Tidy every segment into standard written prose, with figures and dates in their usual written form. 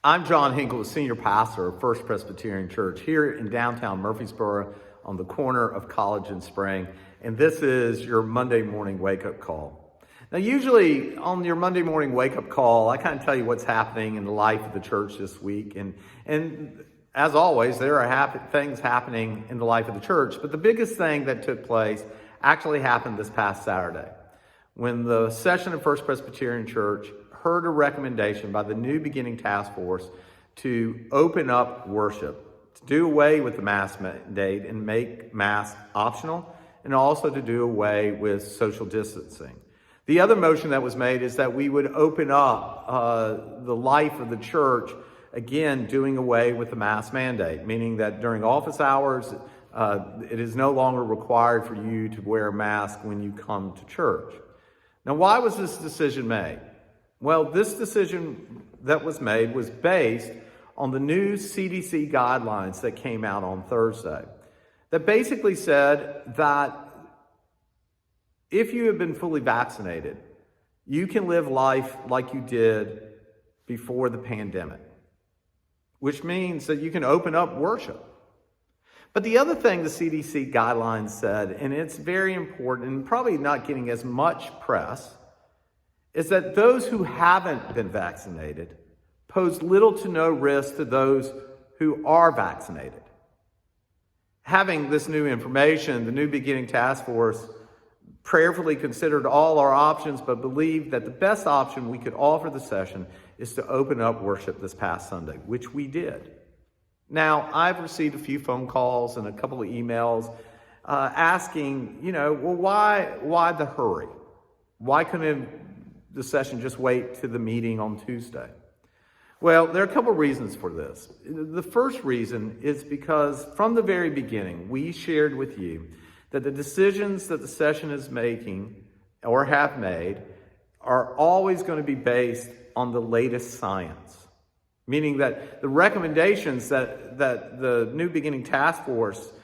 I'm John Hinkle, the senior pastor of First Presbyterian Church here in downtown Murfreesboro on the corner of College and Spring, and this is your Monday morning wake-up call. Now, usually on your Monday morning wake-up call, I kind of tell you what's happening in the life of the church this week, and as always, there are things happening in the life of the church, but the biggest thing that took place actually happened this past Saturday, when the session of First Presbyterian Church heard a recommendation by the New Beginning Task Force to open up worship, to do away with the mask mandate and make masks optional, and also to do away with social distancing. The other motion that was made is that we would open up the life of the church, again, doing away with the mask mandate, meaning that during office hours, it is no longer required for you to wear a mask when you come to church. Now, why was this decision made? Well, this decision that was made was based on the new CDC guidelines that came out on Thursday, that basically said that if you have been fully vaccinated, you can live life like you did before the pandemic, which means that you can open up worship. But the other thing the CDC guidelines said, and it's very important and probably not getting as much press, is that those who haven't been vaccinated pose little to no risk to those who are vaccinated. Having this new information, the New Beginning Task Force prayerfully considered all our options, but believed that the best option we could offer the session is to open up worship this past Sunday, which we did. Now, I've received a few phone calls and a couple of emails asking, why the hurry? Why couldn't the session just wait to the meeting on Tuesday? Well, there are a couple of reasons for this. The first reason is because from the very beginning, we shared with you that the decisions that the session is making or have made are always going to be based on the latest science, meaning that the recommendations that the New Beginning Task Force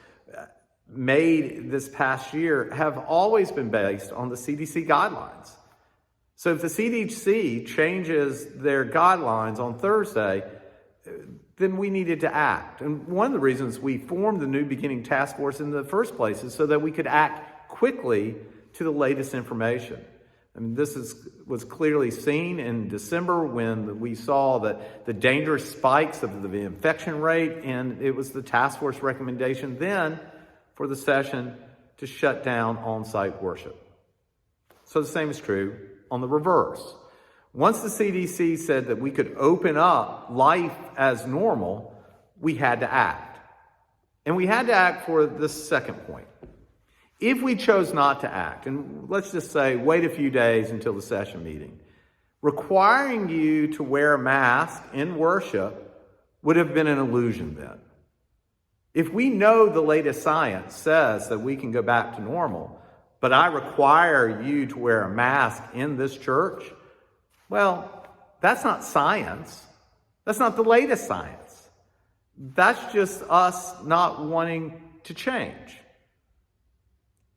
made this past year have always been based on the CDC guidelines. So if the CDC changes their guidelines on Thursday, then we needed to act. And one of the reasons we formed the New Beginning Task Force in the first place is so that we could act quickly to the latest information. I mean, this was clearly seen in December when we saw that the dangerous spikes of the infection rate, and it was the task force recommendation then for the session to shut down on-site worship. So the same is true on the reverse. Once the CDC said that we could open up life as normal, we had to act. And we had to act for this second point. If we chose not to act, and let's just say wait a few days until the session meeting, requiring you to wear a mask in worship would have been an illusion then. If we know the latest science says that we can go back to normal, but I require you to wear a mask in this church, well, that's not science. That's not the latest science. That's just us not wanting to change.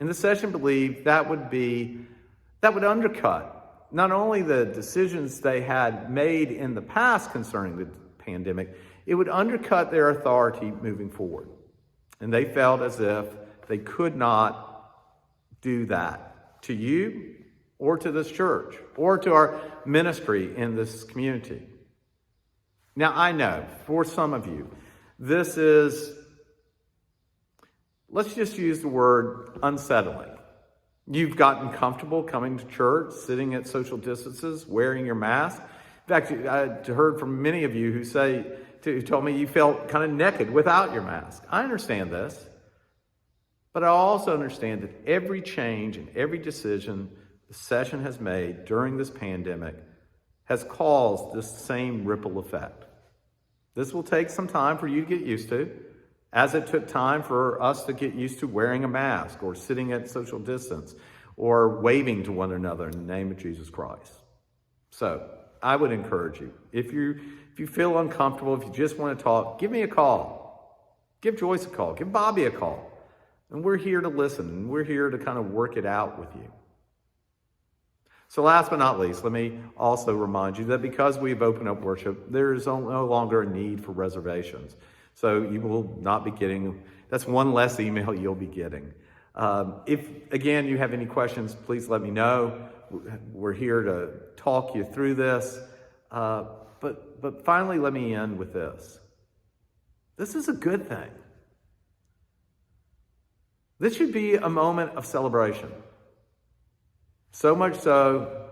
And the session believed that would undercut not only the decisions they had made in the past concerning the pandemic, it would undercut their authority moving forward. And they felt as if they could not do that to you or to this church or to our ministry in this community. Now, I know for some of you, this is, let's just use the word unsettling. You've gotten comfortable coming to church, sitting at social distances, wearing your mask. In fact, I heard from many of you who told me you felt kind of naked without your mask. I understand this, but I also understand that every change and every decision the session has made during this pandemic has caused this same ripple effect. This will take some time for you to get used to, as it took time for us to get used to wearing a mask or sitting at social distance or waving to one another in the name of Jesus Christ. So I would encourage you, if you feel uncomfortable, if you just want to talk, give me a call. Give Joyce a call. Give Bobby a call. And we're here to listen, and we're here to kind of work it out with you. So last but not least, let me also remind you that because we've opened up worship, there is no longer a need for reservations. So you will not be getting, that's one less email you'll be getting. If, again, you have any questions, please let me know. We're here to talk you through this. But finally, let me end with this. This is a good thing. This should be a moment of celebration. So much so,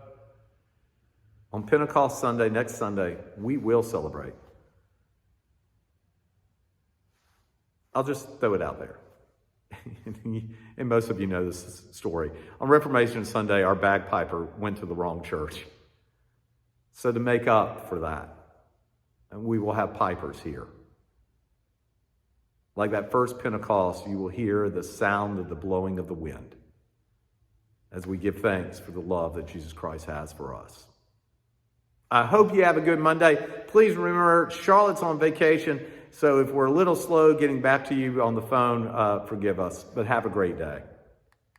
on Pentecost Sunday, next Sunday, we will celebrate. I'll just throw it out there. And most of you know this story. On Reformation Sunday, our bagpiper went to the wrong church. So to make up for that, we will have pipers here. Like that first Pentecost, you will hear the sound of the blowing of the wind as we give thanks for the love that Jesus Christ has for us. I hope you have a good Monday. Please remember, Charlotte's on vacation, so if we're a little slow getting back to you on the phone, forgive us, but have a great day.